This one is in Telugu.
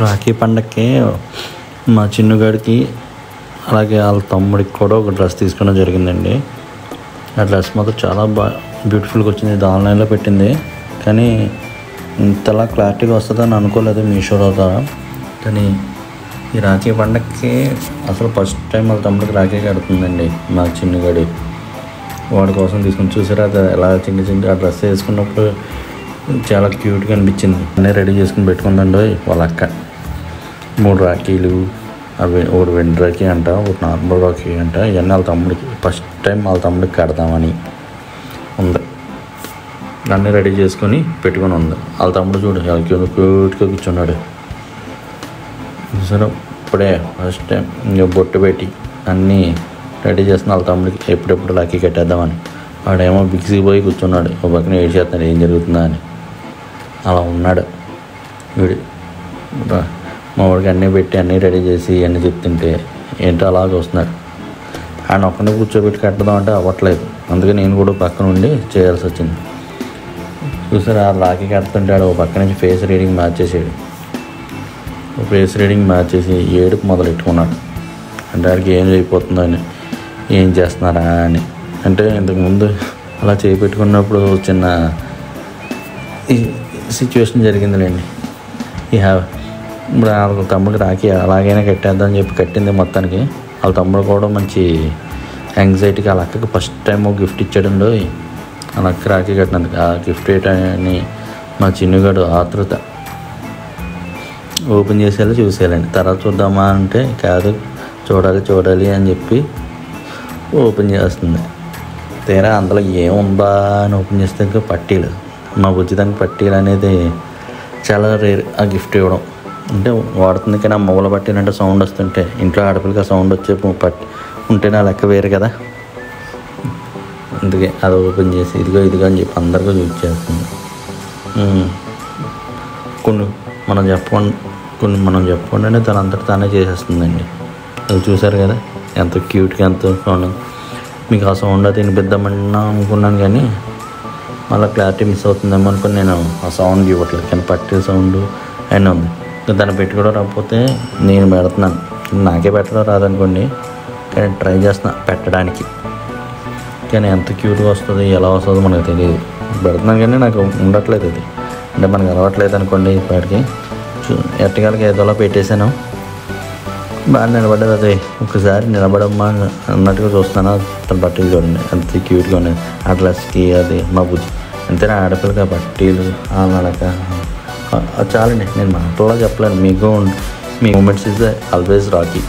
రాఖీ పండగకి మా చిన్నుగాడికి అలాగే వాళ్ళ తమ్ముడికి కూడా ఒక డ్రెస్ తీసుకోవడం జరిగిందండి. ఆ డ్రెస్ మాత్రం చాలా బ్యూటిఫుల్గా వచ్చింది. ఇది ఆన్లైన్లో పెట్టింది, కానీ ఇంతలా క్లారిటీగా వస్తుందని అనుకోలేదు మీషోలో ద్వారా. కానీ ఈ రాఖీ పండగకి అసలు ఫస్ట్ టైం వాళ్ళ తమ్ముడికి రాఖీ కడుతుందండి మా చిన్నుగాడి. వాడి కోసం తీసుకుని చూసారా అది ఎలా చిన్న ఆ డ్రెస్ వేసుకున్నప్పుడు చాలా క్యూట్గా అనిపించింది. అన్నీ రెడీ చేసుకుని పెట్టుకుందండి వాళ్ళ అక్క. 3 రాఖీలు, అవి ఒకటి వెండి రాఖీ అంట, ఒకటి నార్మల్ రాఖీ అంట. ఇవన్నీ వాళ్ళ తమ్ముడికి ఫస్ట్ టైం వాళ్ళ తమ్ముడికి కడదామని ఉంది. అన్నీ రెడీ చేసుకొని పెట్టుకొని ఉంది. వాళ్ళ తమ్ముడు చూడు చాలా క్యూట్గా కూర్చున్నాడు. సరే ఇప్పుడే ఫస్ట్ టైం ఇంకా బొట్టు పెట్టి అన్నీ రెడీ చేస్తున్న వాళ్ళ తమ్ముడికి ఎప్పుడెప్పుడు రాఖీ కట్టేద్దామని. వాడేమో బిగిసి పోయి కూర్చున్నాడు. ఒక పక్కన ఏడ్చేస్తున్నాడు ఏం జరుగుతుందా అని. అలా ఉన్నాడు వీడు. మా వాడికి అన్నీ పెట్టి అన్నీ రెడీ చేసి అన్నీ చెప్తుంటే ఏంటో అలా చూస్తున్నాడు. ఆయన ఒక్కనే కూర్చోబెట్టి కట్టడం అంటే అవ్వట్లేదు. అందుకే నేను కూడా పక్కన ఉండి చేయాల్సి వచ్చింది. చూసారు ఆ రాఖీ కడుతుంటాడు. ఒక పక్క నుంచి ఫేస్ రీడింగ్ మార్చేసాడు. ఫేస్ రీడింగ్ మార్చేసి ఏడుపు మొదలెట్టుకున్నాడు. అంటే వాడికి ఏం అయిపోతుందో అని, ఏం చేస్తున్నారా అని. అంటే ఇంతకుముందు అలా చేపెట్టుకున్నప్పుడు చిన్న సిచ్యువేషన్ జరిగిందిలేండి. ఇప్పుడు వాళ్ళ తమ్ముడికి రాఖీ అలాగైనా కట్టేద్దామని చెప్పి కట్టింది మొత్తానికి. వాళ్ళ తమ్ముడు కూడా మంచి యాంగ్జైటీకి వాళ్ళ అక్కకి ఫస్ట్ టైం గిఫ్ట్ ఇచ్చాడండి. వాళ్ళ అక్క రాఖీ కట్టినందుకు. ఆ గిఫ్ట్ ఏంటని మా చిన్నుగాడు ఆతృత. ఓపెన్ చేసేయాలి చూసేయాలండి, తర్వాత చూద్దామా అంటే కాదు చూడాలి అని చెప్పి ఓపెన్ చేస్తుంది. తీరా అందులో ఏముందా అని ఓపెన్ చేస్తే ఇంకా పట్టీలు. మా బుజ్జిదానికి పట్టీలు అనేది చాలా రేర్. ఆ గిఫ్ట్ ఇవ్వడం అంటే వాడుతుంది, కానీ ఆ మొగల పట్టీలు అంటే సౌండ్ వస్తుంటే ఇంట్లో ఆడపిల్లకి ఆ సౌండ్ వచ్చే ఉంటే నా లెక్క వేరు కదా. అందుకే అది ఓపెన్ చేసి ఇదిగో అని చెప్పి అందరికీ యూజ్ చేస్తుంది. కొన్ని మనం చెప్పకుండానే తన అంతటా తానే చేసేస్తుందండి. అది చూసారు కదా ఎంత క్యూట్గా ఎంత సౌండ్. మీకు ఆ సౌండ్ అది వినిపిద్దామన్నా అనుకున్నాను, కానీ మళ్ళీ క్లారిటీ మిస్ అవుతుందేమో అనుకుని నేను ఆ సౌండ్ ఇవ్వట్లేదు. కానీ పట్టే సౌండ్ అయినా ఉంది. దాన్ని పెట్టుకోవడం రాకపోతే నేను పెడుతున్నాను. నాకే పెట్టడం రాదనుకోండి, కానీ ట్రై చేస్తున్నా పెట్టడానికి. కానీ ఎంత క్యూట్గా వస్తుంది ఎలా వస్తుందో మనకు తెలియదు. పెడుతున్నాను కానీ నాకు ఉండట్లేదు అది. అంటే మనకు అలవాట్లేదు అనుకోండి. ఇప్పటికి ఎట్టగాలకి ఏదోలా పెట్టేశాను, బాగా నిలబడ్డది. అది ఒకసారి నిలబడమ్మా అన్నట్టుగా చూస్తున్నాను. తన పట్టీలు చూడండి ఎంత క్యూట్గా ఉన్నాయి. ఆ డ్రెస్కి అది మా బుజ్జి అంతేనా ఆడపిల్లకి ఆ పట్టీలు ఆ నడక చాలండి. నేను మాటల్లో చెప్పలేను. మీకు మీ మూమెంట్స్ ఇస్ ఆల్వేస్ రాఖీ.